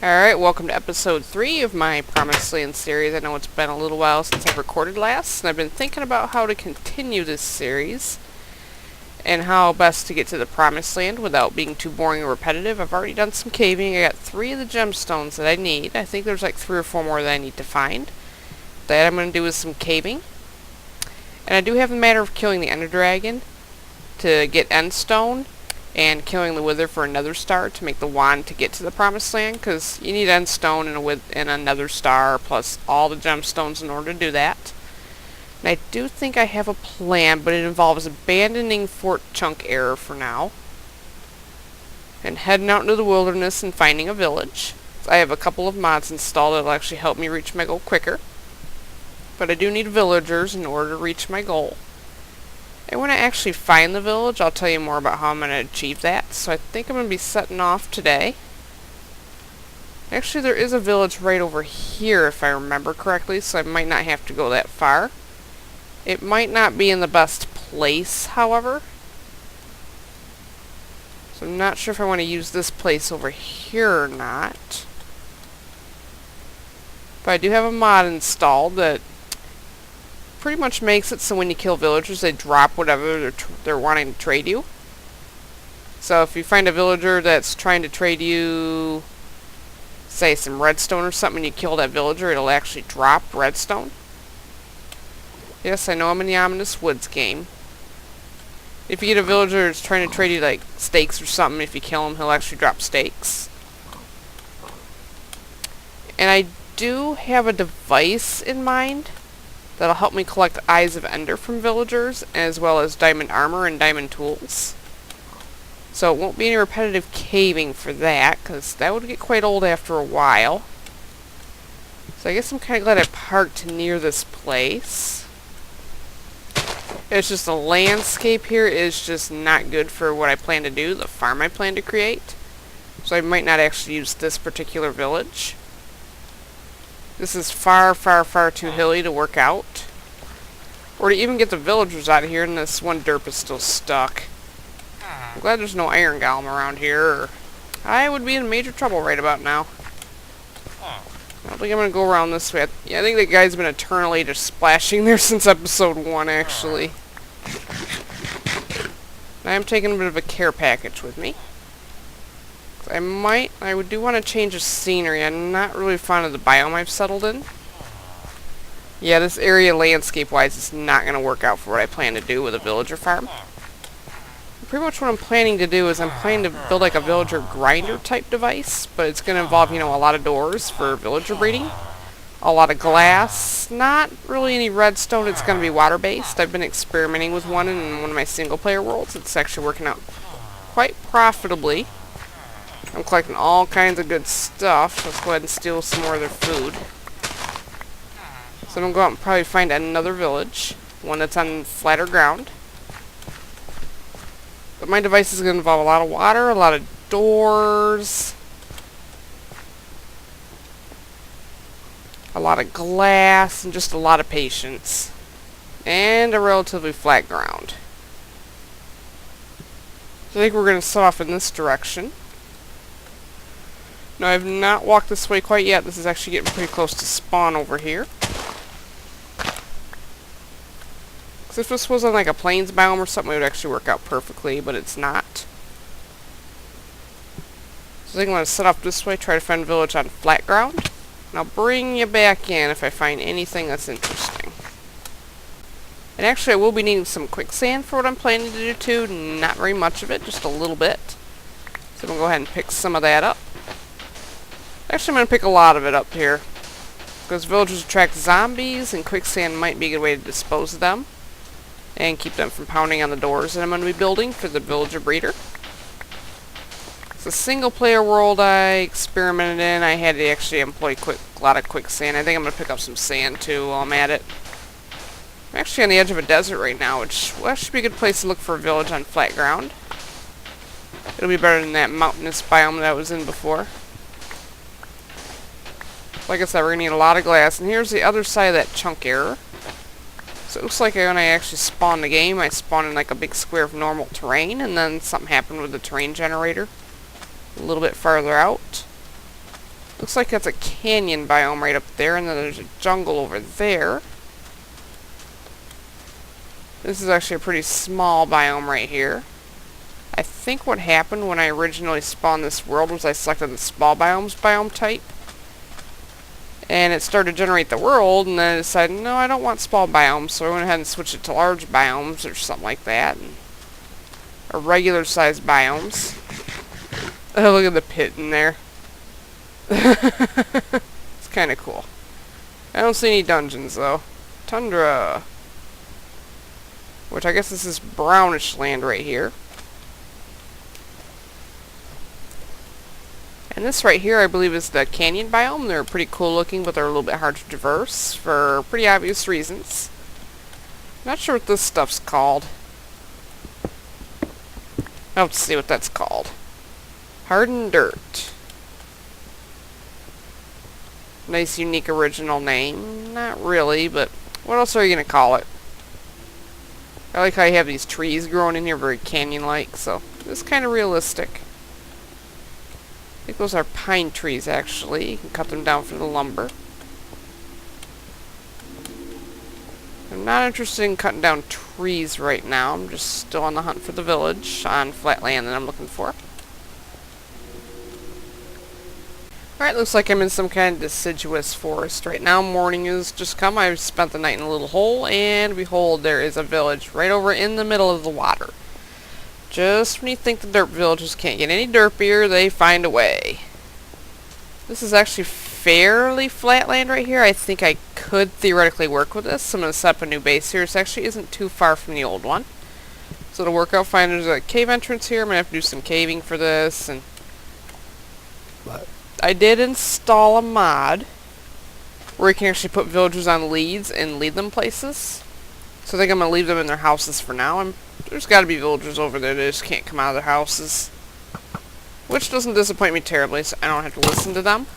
Alright, welcome to episode 3 of my Promised Land series. I know it's been a little while since I've recorded last, and I've been thinking about how to continue this series and how best to get to the Promised Land without being too boring or repetitive. I've already done some caving. I got 3 of the gemstones that I need. I think there's like 3 or 4 more that I need to find. That I'm going to do is some caving. And I do have the matter of killing the Ender Dragon to get Endstone, and killing the Wither for another star to make the wand to get to the Promised Land, because you need Endstone and another star, plus all the gemstones in order to do that. And I do think I have a plan, but it involves abandoning Fort Chunk Error for now, and heading out into the wilderness and finding a village. I have a couple of mods installed that will actually help me reach my goal quicker, but I do need villagers in order to reach my goal. And when I actually find the village, I'll tell you more about how I'm going to achieve that. So I think I'm going to be setting off today. Actually, there is a village right over here, if I remember correctly, so I might not have to go that far. It might not be in the best place, however. So I'm not sure if I want to use this place over here or not. But I do have a mod installed that pretty much makes it so when you kill villagers, they drop whatever they're wanting to trade you. So if you find a villager that's trying to trade you, say, some redstone or something, and you kill that villager, it'll actually drop redstone. Yes, I know I'm in the Ominous Woods game. If you get a villager that's trying to trade you, like, steaks or something, if you kill him, he'll actually drop steaks. And I do have a device in mind that'll help me collect Eyes of Ender from villagers, as well as diamond armor and diamond tools. So it won't be any repetitive caving for that, because that would get quite old after a while. So I guess I'm kind of glad I parked near this place. It's just the landscape here is just not good for what I plan to do, the farm I plan to create. So I might not actually use this particular village. This is far, far, far too hilly to work out. Or to even get the villagers out of here, and this one derp is still stuck. I'm glad there's no iron golem around here, or I would be in major trouble right about now. I don't think I'm going to go around this way. Yeah, I think that guy's been eternally just splashing there since episode 1, actually. And I'm taking a bit of a care package with me. I do want to change the scenery. I'm not really fond of the biome I've settled in. Yeah, this area landscape-wise is not going to work out for what I plan to do with a villager farm. Pretty much what I'm planning to do is I'm planning to build like a villager grinder type device, but it's going to involve, you know, a lot of doors for villager breeding, a lot of glass, not really any redstone. It's going to be water-based. I've been experimenting with one in one of my single-player worlds. It's actually working out quite profitably. I'm collecting all kinds of good stuff. Let's go ahead and steal some more of their food. So I'm going to go out and probably find another village. One that's on flatter ground. But my device is going to involve a lot of water, a lot of doors, a lot of glass, and just a lot of patience. And a relatively flat ground. So I think we're going to set off in this direction. No, I have not walked this way quite yet. This is actually getting pretty close to spawn over here. Because if this was on like a plains biome or something, it would actually work out perfectly, but it's not. So I think I'm going to set off this way, try to find a village on flat ground. And I'll bring you back in if I find anything that's interesting. And actually I will be needing some quicksand for what I'm planning to do too. Not very much of it, just a little bit. So I'm going to go ahead and pick some of that up. Actually, I'm going to pick a lot of it up here, because villagers attract zombies, and quicksand might be a good way to dispose of them, and keep them from pounding on the doors that I'm going to be building for the villager breeder. It's a single-player world I experimented in. I had to actually employ a lot of quicksand. I think I'm going to pick up some sand, too, while I'm at it. I'm actually on the edge of a desert right now, which will actually be a good place to look for a village on flat ground. It'll be better than that mountainous biome that I was in before. Like I said, we're going to need a lot of glass. And here's the other side of that chunk error. So it looks like when I actually spawned the game, I spawned in like a big square of normal terrain, and then something happened with the terrain generator a little bit farther out. Looks like that's a canyon biome right up there, and then there's a jungle over there. This is actually a pretty small biome right here. I think what happened when I originally spawned this world was I selected the small biomes biome type. And it started to generate the world, and then I decided, no, I don't want small biomes, so I went ahead and switched it to large biomes or something like that. Or regular sized biomes. Oh, look at the pit in there. It's kind of cool. I don't see any dungeons, though. Tundra. Which I guess this is brownish land right here. And this right here, I believe, is the canyon biome. They're pretty cool looking, but they're a little bit hard to traverse for pretty obvious reasons. Not sure what this stuff's called. I'll have to see what that's called. Hardened dirt. Nice, unique, original name. Not really, but what else are you going to call it? I like how you have these trees growing in here, very canyon-like, so it's kind of realistic. I think those are pine trees, actually. You can cut them down for the lumber. I'm not interested in cutting down trees right now. I'm just still on the hunt for the village on flat land that I'm looking for. Alright, looks like I'm in some kind of deciduous forest right now. Morning has just come. I've spent the night in a little hole, and behold, there is a village right over in the middle of the water. Just when you think the derp villages can't get any derpier, they find a way. This is actually fairly flat land right here. I think I could theoretically work with this. I'm going to set up a new base here. This actually isn't too far from the old one. So it'll work out fine. There's a cave entrance here. I'm going to have to do some caving for this. And I did install a mod where you can actually put villagers on leads and lead them places. So I think I'm going to leave them in their houses for now. There's got to be villagers over there that just can't come out of their houses. Which doesn't disappoint me terribly, so I don't have to listen to them.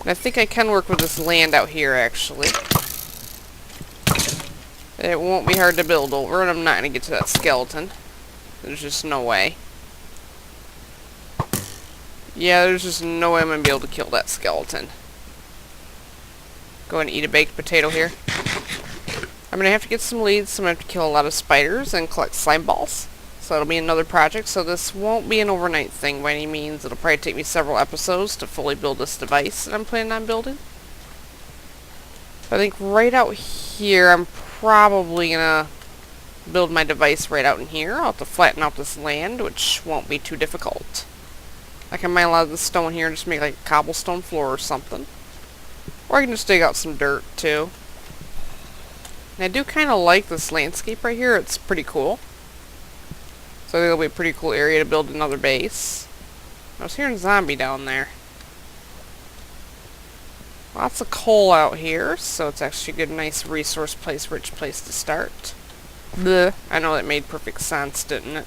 And I think I can work with this land out here, actually. It won't be hard to build over, and I'm not going to get to that skeleton. There's just no way. Yeah, there's just no way I'm going to be able to kill that skeleton. Go ahead and eat a baked potato here. I'm going to have to get some leads, so I'm going to have to kill a lot of spiders and collect slime balls. So it'll be another project, so this won't be an overnight thing by any means. It'll probably take me several episodes to fully build this device that I'm planning on building. I think right out here, I'm probably going to build my device right out in here. I'll have to flatten out this land, which won't be too difficult. I can mine a lot of the stone here and just make like a cobblestone floor or something. Or I can just dig out some dirt, too. And I do kind of like this landscape right here. It's pretty cool. So I think it'll be a pretty cool area to build another base. I was hearing zombie down there. Lots of coal out here, so it's actually a good, nice resource place, rich place to start. Blech. I know that made perfect sense, didn't it?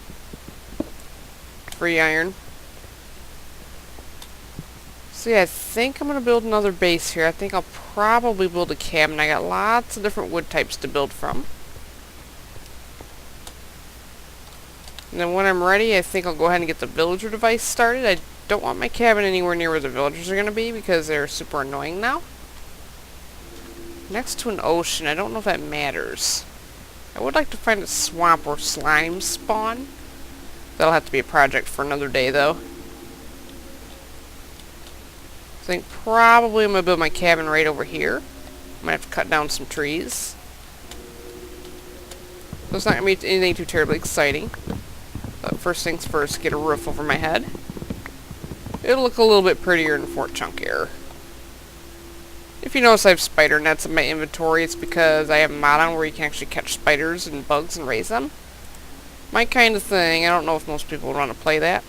Free iron. So yeah, I think I'm going to build another base here. I think I'll probably build a cabin. I got lots of different wood types to build from. And then when I'm ready, I think I'll go ahead and get the villager device started. I don't want my cabin anywhere near where the villagers are going to be because they're super annoying now. Next to an ocean, I don't know if that matters. I would like to find a swamp or slime spawn. That'll have to be a project for another day, though. I think probably I'm going to build my cabin right over here. I'm going to have to cut down some trees. So it's not going to be anything too terribly exciting. But first things first, get a roof over my head. It'll look a little bit prettier in Fort Chunk Air. If you notice I have spider nets in my inventory, it's because I have a mod on where you can actually catch spiders and bugs and raise them. My kind of thing. I don't know if most people would want to play that.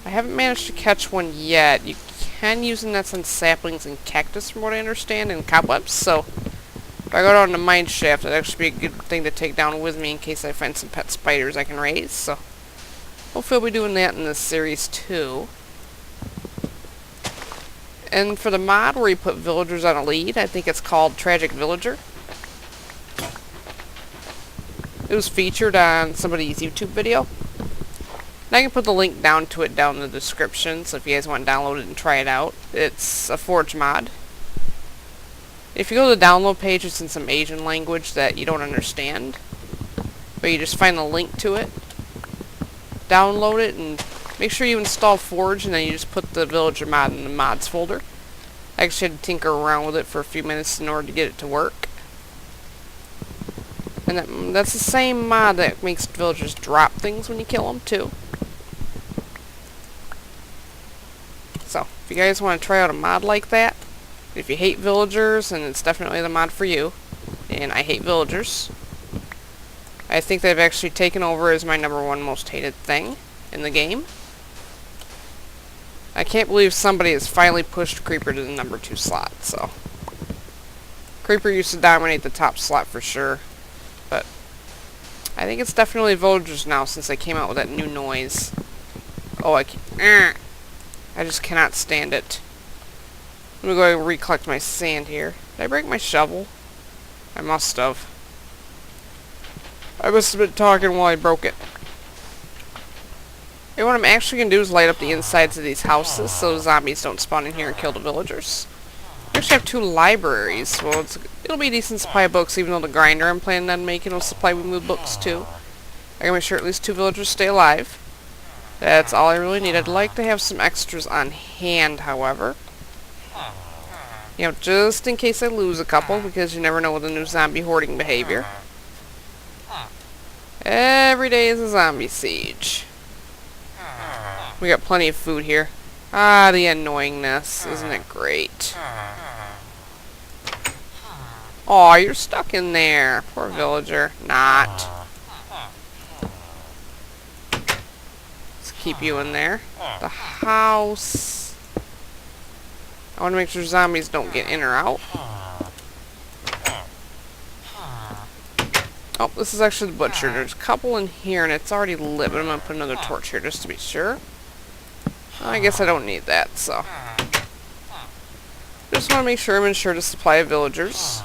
I haven't managed to catch one yet. You can use the nets on saplings and cactus from what I understand, and cobwebs, so if I go down to mine shaft, that'd actually be a good thing to take down with me in case I find some pet spiders I can raise, so hopefully I'll be doing that in this series too. And for the mod where you put villagers on a lead, I think it's called Tragic Villager. It was featured on somebody's YouTube video. And I can put the link down to it down in the description, so if you guys want to download it and try it out. It's a Forge mod. If you go to the download page, it's in some Asian language that you don't understand. But you just find the link to it, download it, and make sure you install Forge, and then you just put the villager mod in the mods folder. I actually had to tinker around with it for a few minutes in order to get it to work. And that's the same mod that makes villagers drop things when you kill them, too. So, if you guys want to try out a mod like that, if you hate villagers, and it's definitely the mod for you, and I hate villagers, I think they've actually taken over as my #1 most hated thing in the game. I can't believe somebody has finally pushed Creeper to the #2 slot, so. Creeper used to dominate the top slot for sure, but I think it's definitely villagers now since they came out with that new noise. Oh, I just cannot stand it. Let me go and recollect my sand here. Did I break my shovel? I must have. I must have been talking while I broke it. And what I'm actually going to do is light up the insides of these houses so zombies don't spawn in here and kill the villagers. I actually have 2 libraries. Well, it'll be a decent supply of books, even though the grinder I'm planning on making will supply me with books too. I gotta make sure at least 2 villagers stay alive. That's all I really need. I'd like to have some extras on hand, however. You know, just in case I lose a couple, because you never know with the new zombie hoarding behavior. Every day is a zombie siege. We got plenty of food here. Ah, the annoyingness. Isn't it great? Aw, you're stuck in there. Poor villager. Not. Let's keep you in there. The house. I want to make sure zombies don't get in or out. Oh, this is actually the butcher. There's a couple in here, and it's already lit, but I'm going to put another torch here just to be sure. I guess I don't need that, so. Just want to make sure I'm ensured a supply of villagers.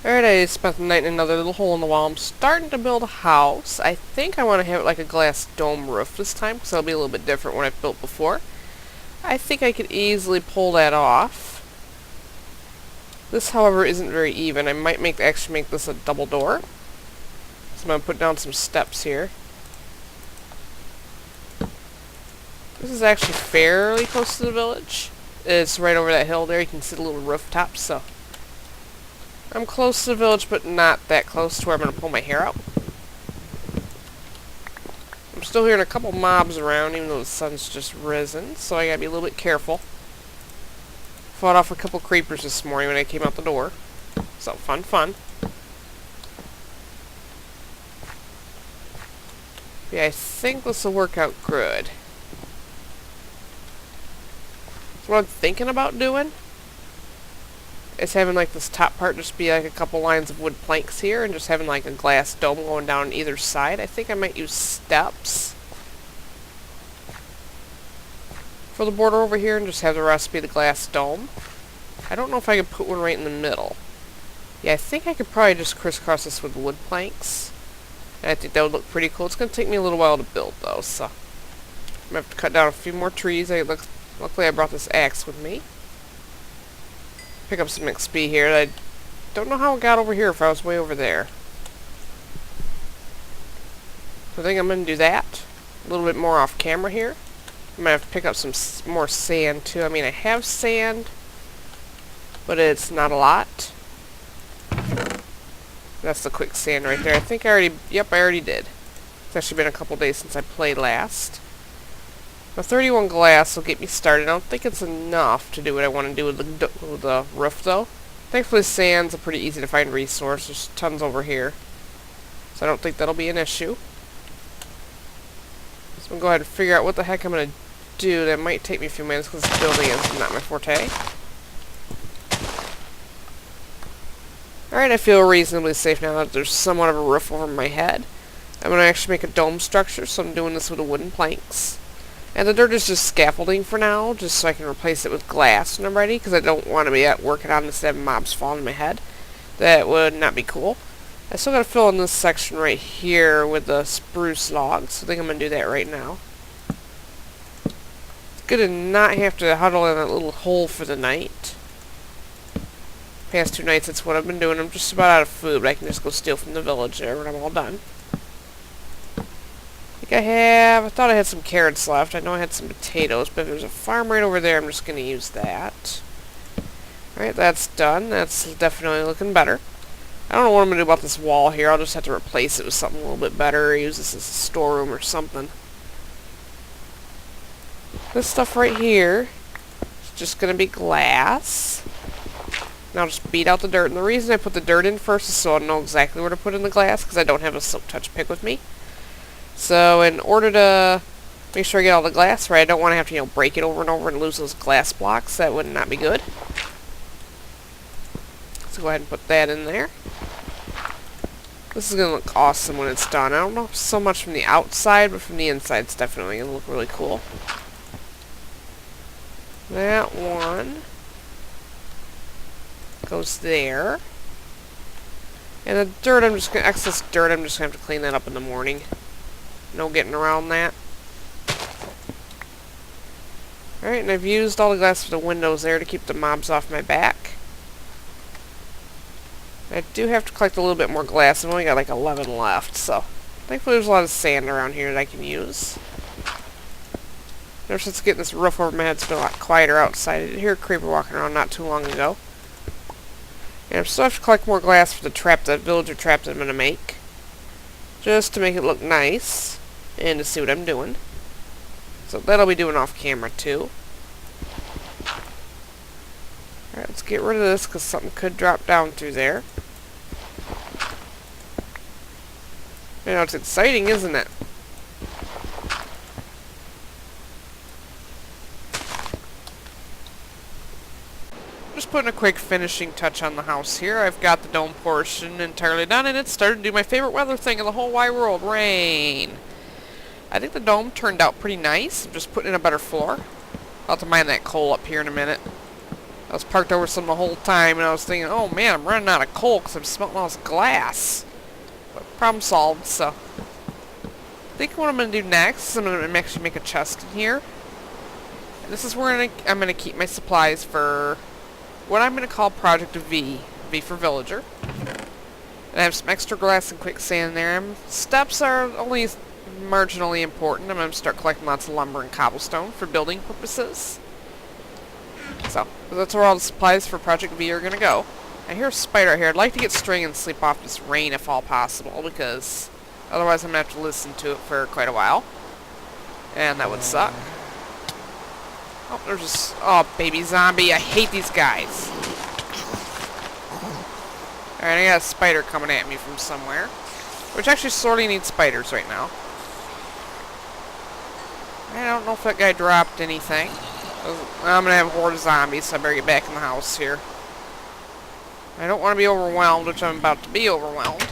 Alright, I spent the night in another little hole in the wall. I'm starting to build a house. I think I want to have it like a glass dome roof this time, because it'll be a little bit different what I've built before. I think I could easily pull that off. This, however, isn't very even. I might actually make this a double door. So I'm going to put down some steps here. This is actually fairly close to the village. It's right over that hill there. You can see the little rooftop, so I'm close to the village, but not that close to where I'm going to pull my hair out. I'm still hearing a couple mobs around, even though the sun's just risen, so I gotta be a little bit careful. Fought off a couple creepers this morning when I came out the door. So, fun. Yeah, I think this will work out good. So what I'm thinking about doing is having like this top part just be like a couple lines of wood planks here, and just having like a glass dome going down either side. I think I might use steps for the border over here and just have the rest be the glass dome. I don't know if I could put one right in the middle. Yeah, I think I could probably just crisscross this with wood planks. And I think that would look pretty cool. It's going to take me a little while to build though, so I'm going to have to cut down a few more trees. Luckily I brought this axe with me. Pick up some XP here. I don't know how it got over here if I was way over there. So I think I'm going to do that. A little bit more off camera here. I'm going to have to pick up some more sand too. I mean, I have sand, but it's not a lot. That's the quick sand right there. I think I already, yep, I already did. It's actually been a couple days since I played last. The 31 glass will get me started. I don't think it's enough to do what I want to do with the roof, though. Thankfully, sand's a pretty easy to find resource. There's tons over here. So I don't think that'll be an issue. So I'm going to go ahead and figure out what the heck I'm going to do. That might take me a few minutes because this building is not my forte. Alright, I feel reasonably safe now that there's somewhat of a roof over my head. I'm going to actually make a dome structure, so I'm doing this with the wooden planks. And the dirt is just scaffolding for now, just so I can replace it with glass when I'm ready, because I don't want to be working on this and have mobs falling on my head. That would not be cool. I still gotta fill in this section right here with the spruce logs, so I think I'm gonna do that right now. It's good to not have to huddle in that little hole for the night. Past 2 nights, that's what I've been doing. I'm just about out of food, but I can just go steal from the village there when I'm all done. I thought I had some carrots left. I know I had some potatoes, but there's a farm right over there. I'm just going to use that. Alright, that's done. That's definitely looking better. I don't know what I'm going to do about this wall here. I'll just have to replace it with something a little bit better, or use this as a storeroom or something. This stuff right here is just going to be glass. And I'll just beat out the dirt. And the reason I put the dirt in first is so I know exactly where to put in the glass, because I don't have a silk touch pick with me. So in order to make sure I get all the glass right, I don't want to have to, break it over and over and lose those glass blocks. That would not be good. So go ahead and put that in there. This is going to look awesome when it's done. I don't know so much from the outside, but from the inside it's definitely going to look really cool. That one goes there. And the dirt, excess dirt, I'm just going to have to clean that up in the morning. No getting around that. Alright, and I've used all the glass for the windows there to keep the mobs off my back. I do have to collect a little bit more glass. I've only got like 11 left, so thankfully there's a lot of sand around here that I can use. Ever since getting this roof over my head, it's been a lot quieter outside. I did hear a creeper walking around not too long ago. And I still have to collect more glass for the villager trap that I'm going to make. Just to make it look nice. And to see what I'm doing. So that'll be doing off camera too. Alright, let's get rid of this because something could drop down through there. It's exciting, isn't it? Just putting a quick finishing touch on the house here. I've got the dome portion entirely done, and it's started to do my favorite weather thing in the whole wide world, rain. I think the dome turned out pretty nice. I'm just putting in a better floor. I'll have to mine that coal up here in a minute. I was parked over some the whole time, and I was thinking, oh man, I'm running out of coal because I'm smelting all this glass. But problem solved, so. I think what I'm going to do next is I'm going to actually make a chest in here. And this is where I'm going to keep my supplies for what I'm going to call Project V. V for Villager. And I have some extra glass and quicksand there. Steps are only marginally important. I'm going to start collecting lots of lumber and cobblestone for building purposes. So, that's where all the supplies for Project V are going to go. I hear a spider here. I'd like to get string and sleep off this rain if all possible, because otherwise I'm going to have to listen to it for quite a while. And that would suck. Oh, there's this... Oh, baby zombie. I hate these guys. Alright, I got a spider coming at me from somewhere. Which actually sorely needs spiders right now. I don't know if that guy dropped anything. I'm going to have a horde of zombies, so I better get back in the house here. I don't want to be overwhelmed, which I'm about to be overwhelmed.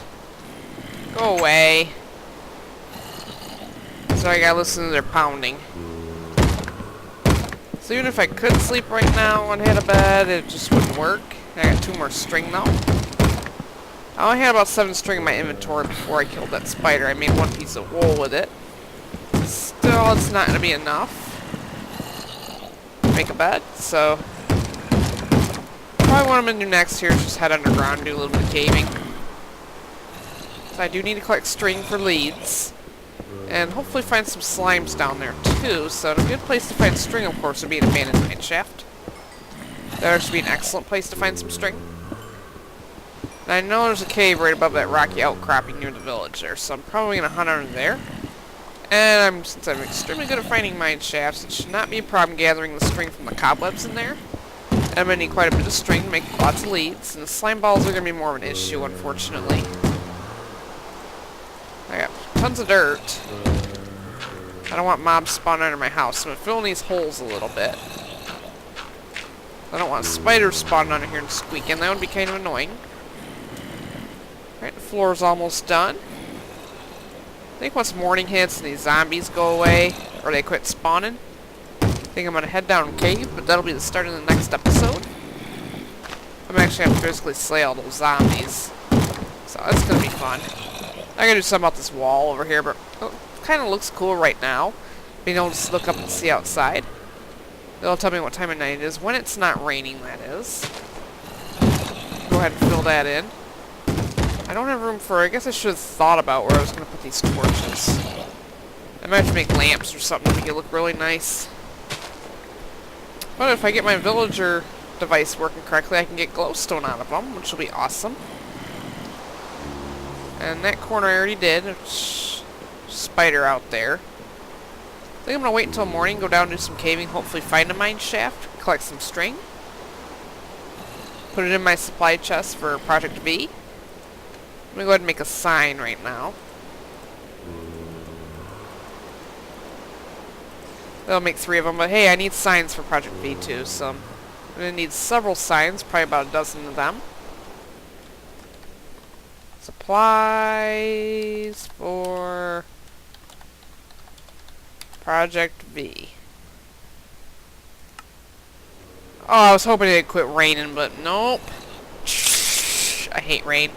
Go away. So I gotta listen to their pounding. So even if I could sleep right now and hit a bed, it just wouldn't work. I got 2 more string though. I only had about 7 string in my inventory before I killed that spider. I made 1 piece of wool with it. Still, it's not going to be enough to make a bed, so probably what I'm going to do next here is just head underground and do a little bit of caving. So I do need to collect string for leads. And hopefully find some slimes down there too, so a good place to find string, of course, would be an abandoned mine shaft. That would actually be an excellent place to find some string. And I know there's a cave right above that rocky outcropping near the village there, so I'm probably going to hunt under there. And since I'm extremely good at finding mine shafts, it should not be a problem gathering the string from the cobwebs in there. And I'm going to need quite a bit of string to make lots of leads, and the slime balls are going to be more of an issue, unfortunately. I got tons of dirt. I don't want mobs spawning under my house, so I'm filling these holes a little bit. I don't want spiders spawning under here and squeaking. That would be kind of annoying. Alright, the floor is almost done. I think once morning hits and these zombies go away, or they quit spawning, I think I'm going to head down and cave, but that'll be the start of the next episode. I'm actually going to physically slay all those zombies. So that's gonna be fun. I gotta do something about this wall over here, but it kind of looks cool right now. Being able to look up and see outside. It'll tell me what time of night it is. When it's not raining, that is. Go ahead and fill that in. I don't have room for... I guess I should have thought about where I was going to put these torches. I might have to make lamps or something to make it look really nice. But if I get my villager device working correctly, I can get glowstone out of them, which will be awesome. And that corner I already did. Spider out there. I think I'm going to wait until morning, go down and do some caving, hopefully find a mine shaft, collect some string. Put it in my supply chest for Project V. Let me go ahead and make a sign right now. That'll make 3 of them, but hey, I need signs for Project V too, so I'm going to need several signs, probably about a dozen of them. Supplies for Project V. Oh, I was hoping it'd quit raining, but nope. I hate rain.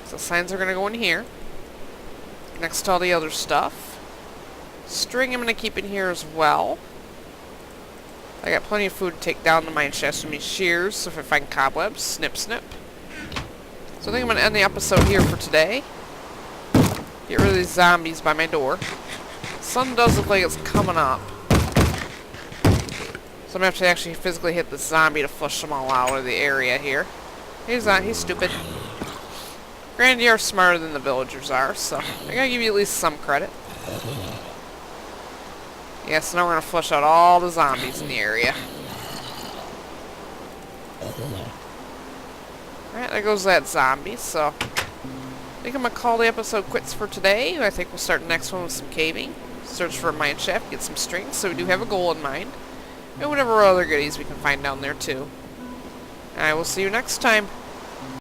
So signs are going to go in here. Next to all the other stuff. String I'm going to keep in here as well. I got plenty of food to take down the mine shaft. Give me shears, so if I find cobwebs, snip snip. So I think I'm going to end the episode here for today. Get rid of these zombies by my door. Sun does look like it's coming up. So I'm going to have to actually physically hit the zombie to flush them all out of the area here. He's stupid. Granted, you're smarter than the villagers are, so I gotta give you at least some credit. Yeah, so now we're gonna flush out all the zombies in the area. Alright, there goes that zombie, so I think I'm gonna call the episode quits for today. I think we'll start the next one with some caving. Search for a mine shaft, get some strings, so we do have a goal in mind. And whatever other goodies we can find down there too. I will see you next time.